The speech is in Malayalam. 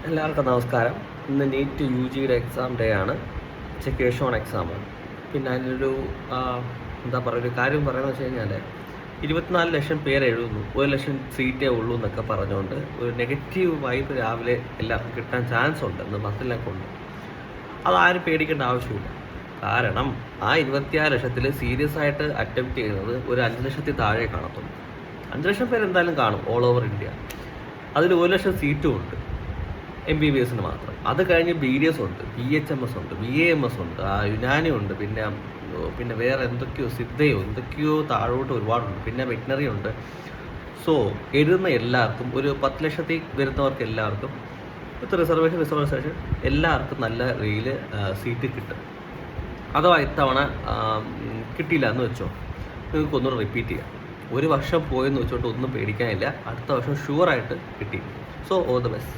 എല്ലാവർക്കും നമസ്കാരം. ഇന്ന് നീറ്റ് യു ജിയുടെ എക്സാം ഡേ ആണ്. ഉച്ചയ്ക്ക് ശേഷമാണ് എക്സാമാണ്. പിന്നെ അതിനൊരു എന്താ പറയുക, ഒരു കാര്യം പറയുന്നത് വെച്ച് കഴിഞ്ഞാൽ 24 ലക്ഷം പേര് എഴുതുന്നു, 1 ലക്ഷം സീറ്റേ ഉള്ളൂ എന്നൊക്കെ പറഞ്ഞുകൊണ്ട് ഒരു നെഗറ്റീവ് വൈബ് രാവിലെ എല്ലാവർക്കും കിട്ടാൻ ചാൻസ് ഉണ്ട് എന്ന് ബസ്സിലൊക്കെ ഉണ്ട്. അതാരും പേടിക്കേണ്ട ആവശ്യമില്ല. കാരണം ആ 26 ലക്ഷത്തിൽ സീരിയസ് ആയിട്ട് അറ്റംപ്റ്റ് ചെയ്യുന്നത് ഒരു 5 ലക്ഷത്തിൽ താഴെ കാണത്തുള്ളൂ. 5 ലക്ഷം പേര് എന്തായാലും കാണും ഓൾ ഓവർ ഇന്ത്യ. അതിൽ 1 ലക്ഷം സീറ്റും ഉണ്ട് MBBS മാത്രം. അത് കഴിഞ്ഞ് BDS ഉണ്ട്, BHMS ഉണ്ട്, BAMS ഉണ്ട്, യുനാനി ഉണ്ട്, പിന്നെ വേറെ എന്തൊക്കെയോ സിദ്ധയോ എന്തൊക്കെയോ താഴോട്ട് ഒരുപാടുണ്ട്, പിന്നെ വെറ്റിനറി ഉണ്ട്. സോ എഴുതുന്ന എല്ലാവർക്കും ഒരു 10 ലക്ഷത്തിൽ വരുന്നവർക്ക് എല്ലാവർക്കും റിസർവേഷൻ എല്ലാവർക്കും നല്ല രീതിയിൽ സീറ്റ് കിട്ടും. അഥവാ ഇത്തവണ കിട്ടിയില്ല എന്ന് വെച്ചോ, നിങ്ങൾക്ക് ഒന്നുകൂടെ റിപ്പീറ്റ് ചെയ്യാം. ഒരു വർഷം പോയെന്ന് വെച്ചോട്ട് ഒന്നും പേടിക്കാനില്ല. അടുത്ത വർഷം ഷുവറായിട്ട് കിട്ടി. So all the best.